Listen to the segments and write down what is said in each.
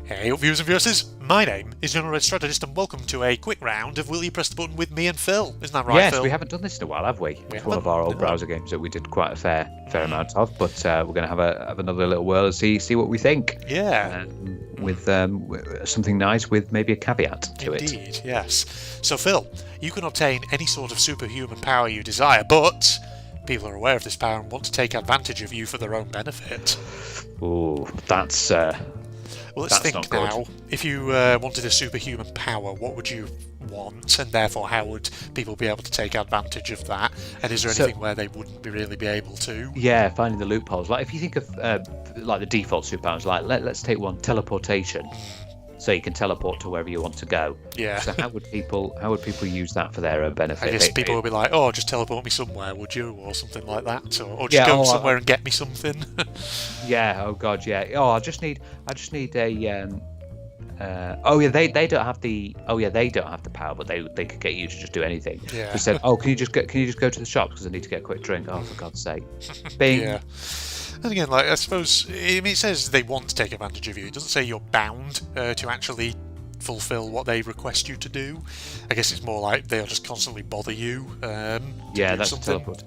Hey up viewers and viewers, my name is General Red Strategist and welcome to a quick round of Will You Press the Button with me and Phil. Isn't that right, yes, Phil? we haven't done this in a while, have we? We It's one of our old browser games that we did quite a fair amount of, but we're going to have another little whirl and see what we think. Yeah. With something nice with maybe a caveat to it. Indeed, yes. So Phil, you can obtain any sort of superhuman power you desire, but people are aware of this power and want to take advantage of you for their own benefit. Ooh, that's... Well, let's That's think not now. If you wanted a superhuman power, what would you want? And therefore, how would people be able to take advantage of that? And is there anything where they wouldn't really be able to? Yeah, finding the loopholes. Like if you think of like the default superpowers, like let's take one, teleportation. So you can teleport to wherever you want to go. Yeah. So how would people use that for their own benefit? I guess people would be like, "Oh, just teleport me somewhere, would you?" Or something like that, or just go somewhere and get me something. Yeah. Oh God. Yeah. Oh, I just need a. Oh yeah, they don't have the. Oh yeah, they don't have the power, but they could get you to just do anything. Yeah. They said, "Oh, can you just go to the shops because I need to get a quick drink?" Oh, for God's sake. Bing. Yeah. And again, like I suppose, it says they want to take advantage of you. It doesn't say you're bound to actually fulfill what they request you to do. I guess it's more like they'll just constantly bother you. Yeah, that's something. teleport.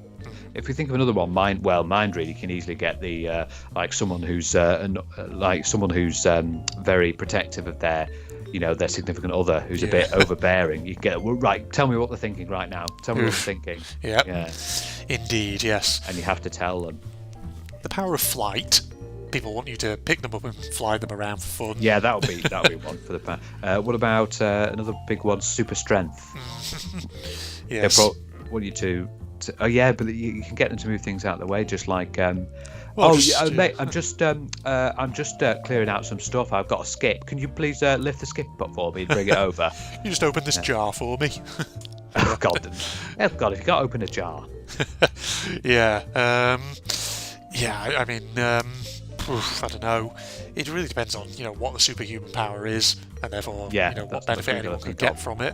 If we think of another one, mind reading can easily get the like someone who's very protective of their significant other who's a bit overbearing. You can get right. Tell me what they're thinking right now. Tell me what they're thinking. Yep. Yeah. Indeed, yes. And you have to tell them. The power of flight. People want you to pick them up and fly them around for fun. Yeah, that'll be one for the power. What about another big one? Super strength. Yes. They want you to. Oh yeah, but you can get them to move things out of the way, just like. Mate, I'm just clearing out some stuff. I've got a skip. Can you please lift the skip up for me and bring it over? You just open this jar for me. Oh God! Oh God! If you can't open a jar. Yeah. I mean, I don't know. It really depends on what the superhuman power is, and therefore what benefit anyone could get from it.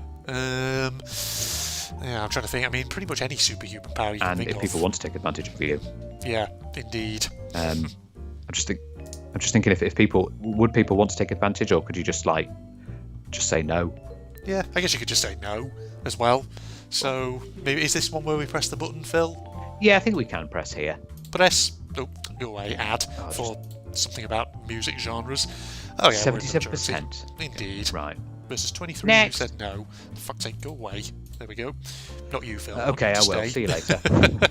Yeah, I'm trying to think. I mean, pretty much any superhuman power you can think of. And if people want to take advantage of you. Yeah, indeed. I'm just thinking if people want to take advantage, or could you just say no? Yeah, I guess you could just say no as well. So maybe is this one where we press the button, Phil? Yeah, I think we can press here. Press. Oh, go away. Ad for something about music genres. Oh yeah, 77%. Indeed. Right. Versus 23 Next. who said no. For fuck's sake, go away. There we go. Not you, Phil. Okay, I will. Stay. See you later.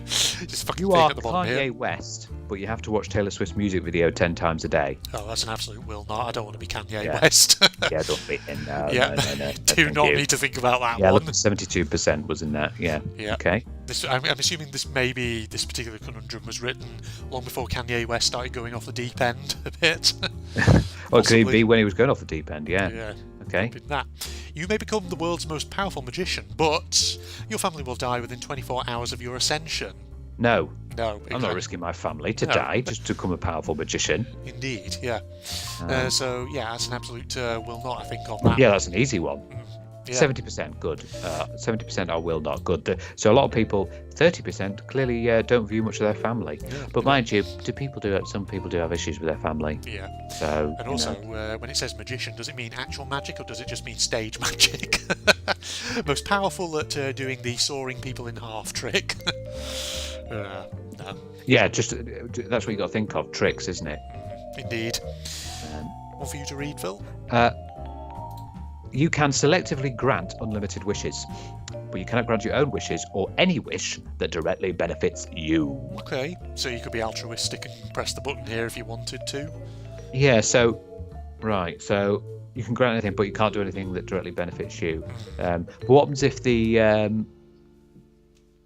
Just fucking You are at the bottom Kanye here. West, but you have to watch Taylor Swift's music video 10 times a day. Oh, that's an absolute will not. I don't want to be Kanye West. Yeah, don't be in there. Yeah, do not need to think about that one. Yeah, one. look, 72% was in that. Yeah. Okay. I'm assuming this particular conundrum was written long before Kanye West started going off the deep end a bit. Well, it could be when he was going off the deep end. Yeah. Yeah. Okay. That. You may become the world's most powerful magician, but your family will die within 24 hours of your ascension. No. No, exactly. I'm not risking my family to die just to become a powerful magician. Indeed, yeah. So, yeah, that's an absolute will not, I think, on that. Yeah, that's an easy one. Yeah. 70% good. 70% are will not good. So a lot of people, 30% clearly don't view much of their family. Yeah, but mind you, some people do have issues with their family. Yeah. So. And also, when it says magician, does it mean actual magic or does it just mean stage magic? Most powerful at doing the sawing people in half trick. No. Yeah, just that's what you got to think of. Tricks, isn't it? Indeed. One for you to read, Phil? You can selectively grant unlimited wishes, but you cannot grant your own wishes or any wish that directly benefits you. Okay, so you could be altruistic and press the button here if you wanted to. Yeah, so you can grant anything, but you can't do anything that directly benefits you. But what happens if the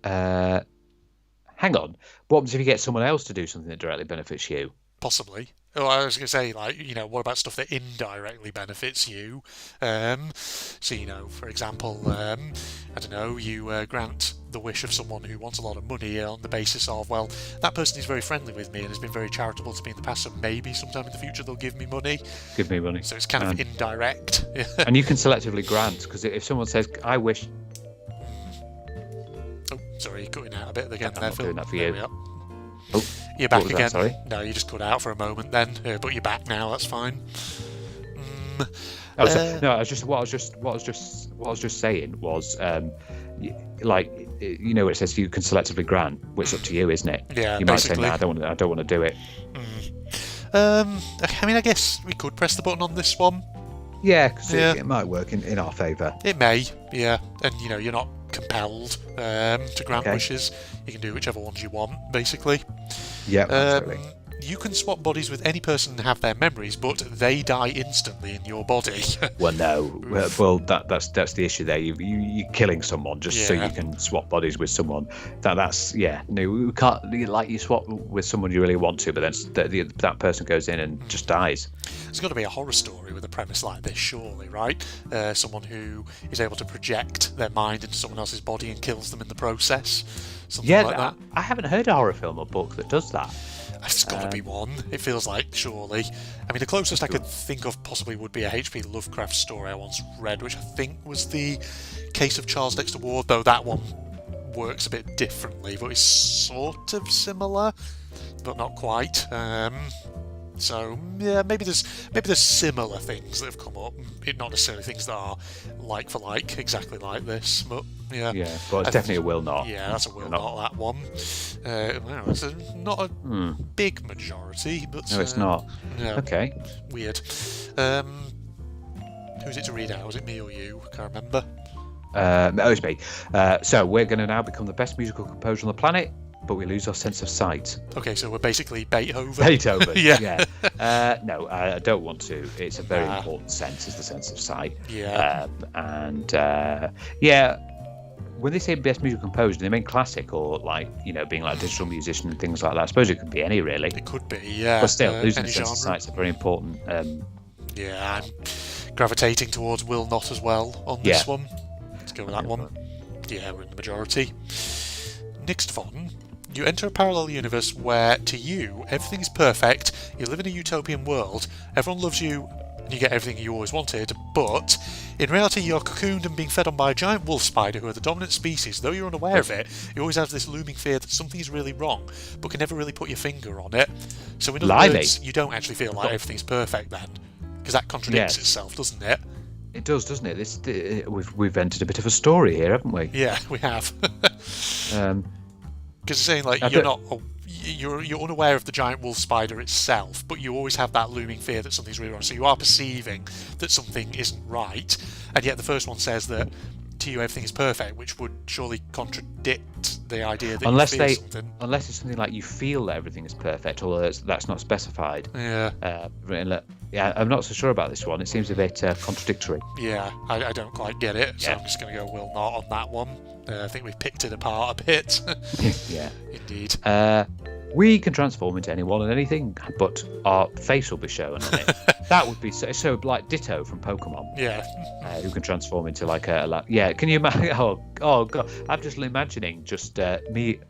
hang on? What happens if you get someone else to do something that directly benefits you? Possibly. Oh, I was going to say, what about stuff that indirectly benefits you? So, for example, I don't know, you grant the wish of someone who wants a lot of money on the basis of, well, that person is very friendly with me and has been very charitable to me in the past, so maybe sometime in the future they'll give me money. Give me money. So it's kind of indirect. And you can selectively grant, because if someone says, I wish... Oh, sorry, you're cutting out a bit again I'm there, not Phil. doing that for there you. We are. Oh, you're back what was again. that, sorry? No, you just cut out for a moment then, but you're back now, that's fine. No, what I was just saying was, like, it says you can selectively grant, which is up to you, isn't it? Yeah, you might say, no, I don't want to do it. I mean, I guess we could press the button on this one. Yeah, because it might work in our favour. It may, yeah. And, you're not compelled to grant wishes. You can do whichever ones you want, basically. Yeah, absolutely. You can swap bodies with any person and have their memories, but they die instantly in your body. Well, no. Well, that's the issue there. You're killing someone just so you can swap bodies with someone. That's no. We can't, like, you swap with someone you really want to, but then that person goes in and just dies. There's got to be a horror story with a premise like this, surely, right? Someone who is able to project their mind into someone else's body and kills them in the process. Something like that. I haven't heard a horror film or book that does that. There's got to be one, it feels like, surely. I mean, the closest I could think of possibly would be a H.P. Lovecraft story I once read, which I think was the Case of Charles Dexter Ward, though that one works a bit differently, but it's sort of similar, but not quite. So yeah, maybe there's similar things that have come up. Not necessarily things that are like for like, exactly like this, but yeah. Yeah, but it's definitely a will not. Yeah, that's a will not, that one. Well, it's not a big majority, but no, it's not. No, okay. Weird. Who's it to read out? Was it me or you? I can't remember. It's me. So we're going to now become the best musical composer on the planet, but we lose our sense of sight. Okay, so we're basically Beethoven. Yeah. No, I don't want to. It's a very important sense, is the sense of sight. Yeah. When they say best musical composer, do they mean classic or being like a digital musician and things like that? I suppose it could be any, really. It could be, yeah. But still, losing any the sense genre. of sight is a very important. Yeah, I'm gravitating towards will not as well on this one. Let's go with that one. Yeah, we're in the majority. Next one. You enter a parallel universe where, to you, everything is perfect, you live in a utopian world, everyone loves you, and you get everything you always wanted, but in reality you're cocooned and being fed on by a giant wolf spider who are the dominant species. Though you're unaware of it, you always have this looming fear that something is really wrong, but can never really put your finger on it. So in other words, you don't actually feel like everything's perfect then, because that contradicts itself, doesn't it? It does, doesn't it? We've entered a bit of a story here, haven't we? Yeah, we have. Because it's saying like you're unaware of the giant wolf spider itself, but you always have that looming fear that something's really wrong. So you are perceiving that something isn't right, and yet the first one says that to you everything is perfect, which would surely contradict the idea that you feel something. Unless it's something like you feel that everything is perfect, or that's not specified. Yeah. I'm not so sure about this one. It seems a bit contradictory. Yeah, I don't quite get it, so I'm just going to go will not on that one. I think we've picked it apart a bit. Yeah. Indeed. We can transform into anyone and anything, but our face will be shown on it. That would be so like Ditto from Pokemon. Yeah. Who can transform into like a can you imagine? Oh god, I'm just imagining just me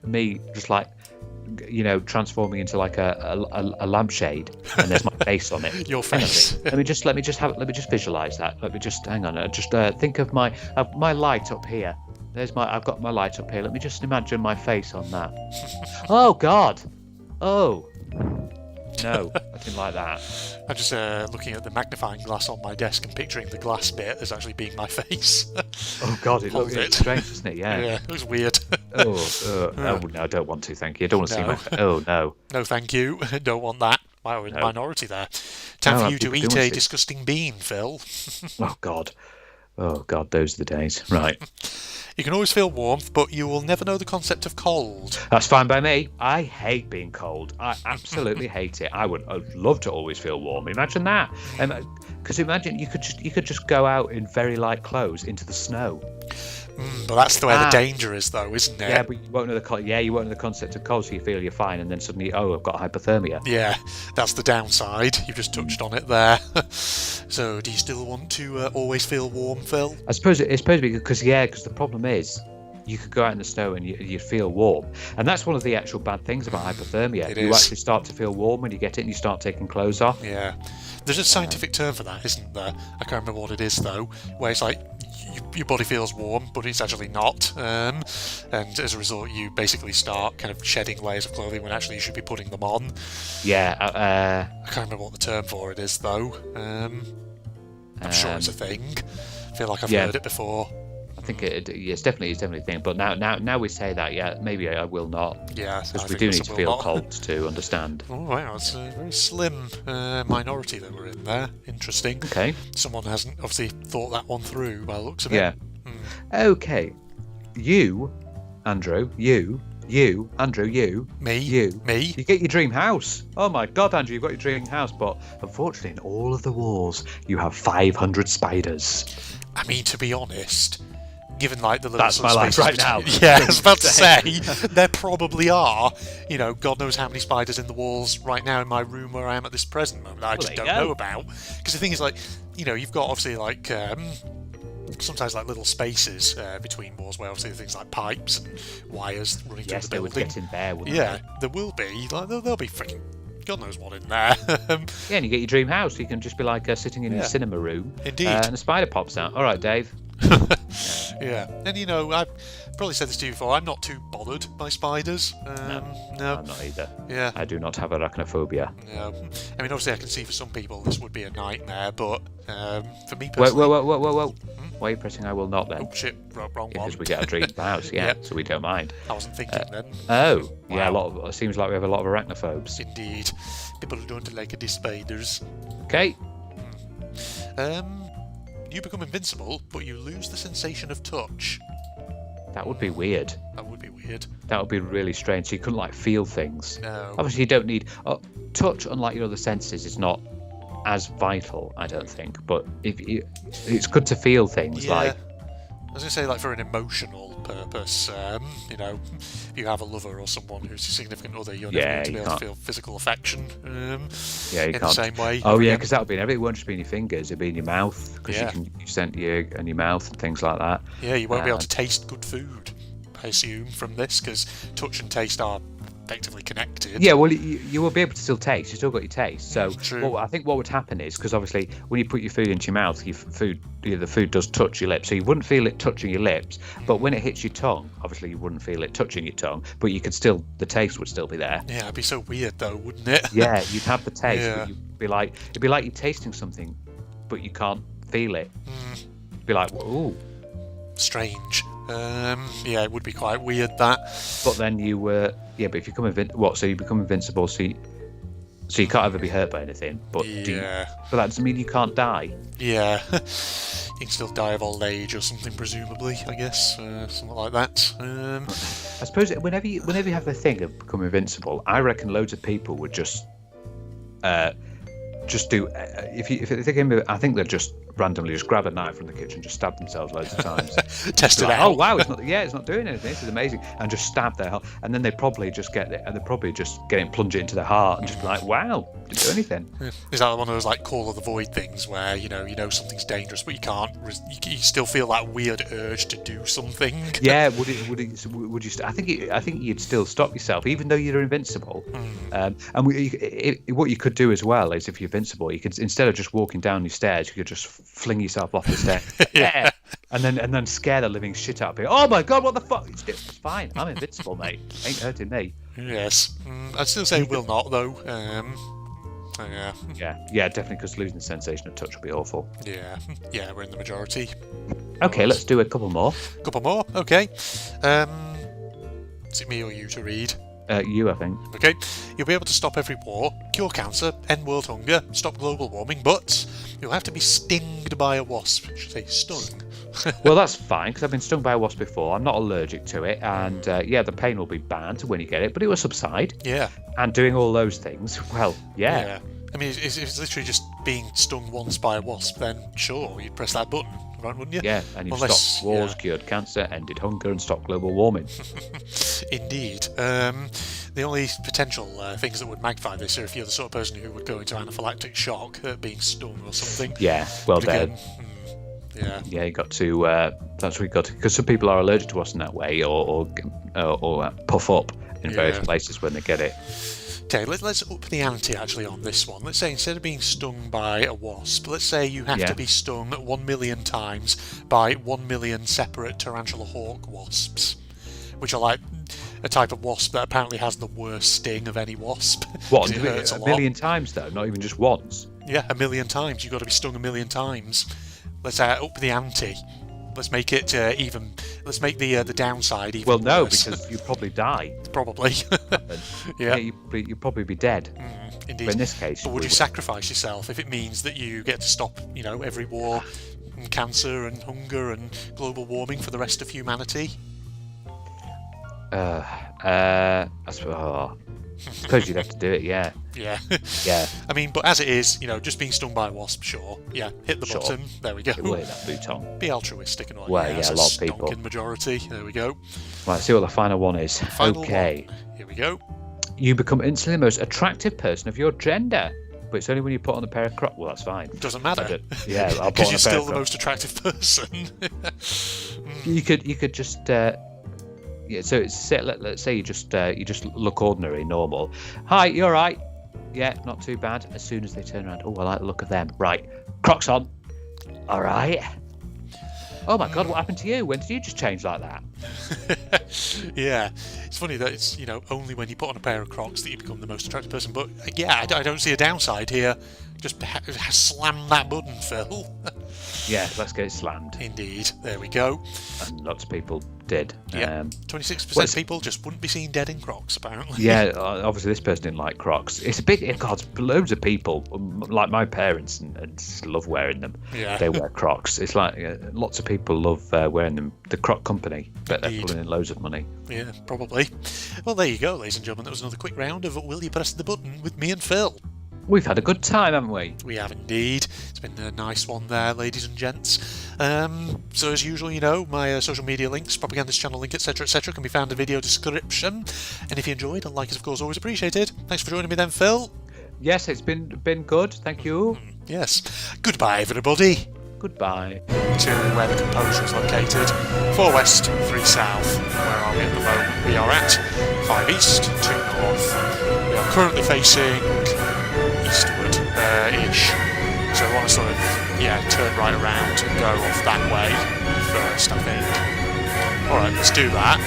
just like transforming into like a lampshade, and there's my face on it. Your face. Let me just visualize that. Let me just hang on. Just think of my light up here. I've got my light up here. Let me just imagine my face on that. Oh God! Oh no, nothing like that. I'm just looking at the magnifying glass on my desk and picturing the glass bit as actually being my face. Oh God, it looks strange, doesn't it? Yeah. Yeah, it was weird. Oh no, I don't want to. Thank you. I don't want to see my face. Oh no. No, thank you. Don't want that. We're in the minority there. Time for you to eat a disgusting bean, Phil. Oh God. Oh God, those are the days. Right. You can always feel warmth, but you will never know the concept of cold. That's fine by me. I hate being cold. I absolutely hate it. I'd love to always feel warm. Imagine that. Because imagine you could just go out in very light clothes into the snow. But that's where the danger is, though, isn't it? Yeah, but you won't know the concept of cold, so you feel you're fine, and then suddenly, I've got hypothermia. Yeah, that's the downside. You've just touched on it there. So, do you still want to always feel warm, Phil? I suppose it's supposed to be because the problem is you could go out in the snow and you feel warm, and that's one of the actual bad things about hypothermia. You actually start to feel warm when you get it, and you start taking clothes off. Yeah, there's a scientific term for that, isn't there? I can't remember what it is though. Where it's like your body feels warm, but it's actually not, and as a result, you basically start kind of shedding layers of clothing when actually you should be putting them on. Yeah. I can't remember what the term for it is though. I'm sure it's a thing. I feel like I've Yeah. heard it before. I think it's definitely a thing. But now we say that, yeah, maybe I will not. Yeah, Because I we think do it's need a to will feel not. cult to understand. Oh wow, it's a very slim minority that were in there. Interesting. Okay. Someone hasn't obviously thought that one through by the looks of it. Yeah. Okay. You, Andrew. You, Andrew. You. Me. You. Me. You get your dream house. Oh my God, Andrew, you've got your dream house. But unfortunately, in all of the walls, you have 500 spiders. I mean, to be honest, given like the little That's sort of my life spaces right between- now. Yeah, I was about to say there probably are. You know, God knows how many spiders in the walls right now in my room where I am at this present moment that I just there don't you go. know about. Because the thing is, like, you know, you've got obviously like sometimes like little spaces between walls where obviously things like pipes and wires running Yes, through they the would building. get in there, wouldn't Yeah, there will be. Like, there'll be freaking God knows what in there. they? Yeah, and you get your dream house. You can just be like sitting in your cinema room. Indeed. And a spider pops out. All right, Dave. Yeah, and you know, I've probably said this to you before, I'm not too bothered by spiders. No. I'm not either. Yeah. I do not have arachnophobia. No. I mean, obviously, I can see for some people this would be a nightmare, but for me Whoa, personally... whoa. Why are you pressing I will not then? Oh, shit, wrong one. Because we get a dream house, yeah, Yep. so we don't mind. I wasn't thinking then. Oh, yeah, Wow. it seems like we have a lot of arachnophobes. Indeed. People who don't like the spiders. Okay. You become invincible, but you lose the sensation of touch. That would be weird. That would be weird. That would be really strange. So you couldn't like feel things. No. Obviously, you don't need touch. Unlike your other senses, is not as vital, I don't think. But it's good to feel things. Yeah. Like I was going to say, like, for an emotional purpose, you know, if you have a lover or someone who's a significant other, you're never going to you be able can't. to feel physical affection yeah, you in can't. the same way. Oh yeah, because that would be in everything. It won't just be in your fingers. It'd be in your mouth because Yeah. you scent your and your mouth and things like that. Yeah, you won't be able to taste good food, I assume, from this, because touch and taste are effectively connected. Yeah, well, you will be able to still taste. You still got your taste. So True. I think what would happen is because obviously when you put your food into your mouth, the food does touch your lips. So you wouldn't feel it touching your lips, but when it hits your tongue, obviously you wouldn't feel it touching your tongue, but you could still the taste would still be there. Yeah, it'd be so weird though, wouldn't it? Yeah, you'd have the taste, Yeah. but it'd be like you're tasting something, but you can't feel it. It'd be like, ooh. Strange. Yeah, it would be quite weird that. But then you but if you become so you become invincible, so you can't ever be hurt by anything. But Yeah. but that doesn't mean you can't die. Yeah. You can still die of old age or something, presumably, I guess. Something like that. I suppose whenever you have the thing of becoming invincible, I reckon loads of people would just do if they think I think they'd just randomly just grab a knife from the kitchen, just stab themselves loads of times. Test it Like, out. oh wow, it's not doing anything. This is amazing, and just stab their heart, and then they probably just get it, and they probably just get it, plunge it into their heart, and just be like, wow, didn't do anything. Is that one of those like Call of the Void things where you know something's dangerous, but you can't? You still feel that weird urge to do something. Yeah, would you? I think you'd still stop yourself, even though you're invincible. And what you could do as well is, if you're invincible, you could, instead of just walking down your stairs, you could just fling yourself off the stairs. Yeah. And then scare the living shit out of you. Oh my God, what the fuck? It's fine. I'm invincible, mate. Ain't hurting me. Yes. I'd still say will not though. Yeah. Yeah, definitely, because losing the sensation of touch would be awful. Yeah, we're in the majority. Okay, let's do a couple more. Couple more. Okay. Is it me or you to read? You, I think. Okay. You'll be able to stop every war, cure cancer, end world hunger, stop global warming, but you'll have to be stinged by a wasp. I should say stung. Well, that's fine, because I've been stung by a wasp before. I'm not allergic to it, and the pain will be bad when you get it, but it will subside. Yeah. And doing all those things, well, yeah. I mean, if it's literally just being stung once by a wasp, then sure, you'd press that button, right, wouldn't you? Yeah, and you've Unless- stopped wars, cured cancer, ended hunger, and stopped global warming. Indeed. The only potential things that would magnify this are if you're the sort of person who would go into anaphylactic shock at being stung or something. Yeah, well, But then. again, yeah. You got to. That's what you got to, because some people are allergic to wasps in that way, or puff up in various places when they get it. Okay, let's up the ante actually on this one. Let's say instead of being stung by a wasp, let's say you have to be stung 1 million times by 1 million separate tarantula hawk wasps, which are like a type of wasp that apparently has the worst sting of any wasp. What, 'Cause it hurts a lot. million times though? Not even just once? Yeah, 1,000,000 times. You've got to be stung 1,000,000 times. Let's up the ante. Let's make it even. Let's make the downside even worse. Well, no, because you'd probably die. Probably. Yeah, you'd probably be dead. Indeed. But in this case, but would you sacrifice yourself if it means that you get to stop, every war, and cancer, and hunger, and global warming for the rest of humanity? I suppose you'd have to do it. Yeah. Yeah. Yeah. I mean, but as it is, just being stung by a wasp, sure. Yeah, hit the Sure. button. There we go. We'll hit that bouton. Be altruistic and all. Well, yeah, a lot of people. Stonking majority. There we go. Right, see what the final one is. Final Okay. one. Here we go. You become instantly the most attractive person of your gender. But it's only when you put on a pair of Crocs. Well, that's fine. Doesn't matter. Yeah, I'll put because on you're a pair still of the Crocs. most attractive person. You could just yeah. So let's say you just look ordinary, normal. Hi, you all right? Yeah, not too bad. As soon as they turn around, oh, I like the look of them. Right, Crocs on. All right. Oh my God, what happened to you? When did you just change like that? Yeah, it's funny that it's only when you put on a pair of Crocs that you become the most attractive person. But yeah, I don't see a downside here. Just slam that button, Phil. Yeah, let's get it slammed. Indeed, there we go. And lots of people did. Yeah, 26% of people just wouldn't be seen dead in Crocs, apparently. Yeah, obviously this person didn't like Crocs. It's a big, God, loads of people, like my parents, and just love wearing them. Yeah. They wear Crocs. It's like lots of people love wearing them. The Croc company, but they're Indeed. pulling in loads of money. Yeah, probably. Well, there you go, ladies and gentlemen. That was another quick round of Will You Press the Button with me and Phil. We've had a good time, haven't we? We have indeed. It's been a nice one there, ladies and gents. So as usual, my social media links, propagandist channel link, etc., can be found in the video description. And if you enjoyed, a like is of course always appreciated. Thanks for joining me then, Phil. Yes, it's been good. Thank you. Yes. Goodbye, everybody. Goodbye. To where the composer is located. 4 west, 3 south. Where are we at the moment? We are at 5 east, 2 north. We are currently facing eastward-ish. So we want to sort of, turn right around and go off that way first, I think. Alright, let's do that.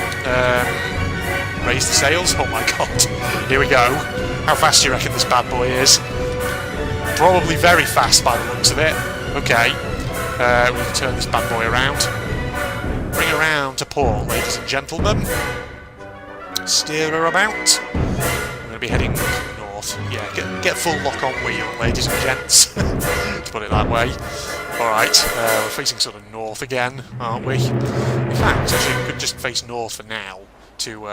Raise the sails. Oh my God. Here we go. How fast do you reckon this bad boy is? Probably very fast by the looks of it. Okay. We can turn this bad boy around. Bring her around to port, ladies and gentlemen. Steer her about. We're going to be heading north. Yeah, get full lock on wheel, ladies and gents. To put it that way. Alright, we're facing sort of north again, aren't we? In fact, actually, we could just face north for now to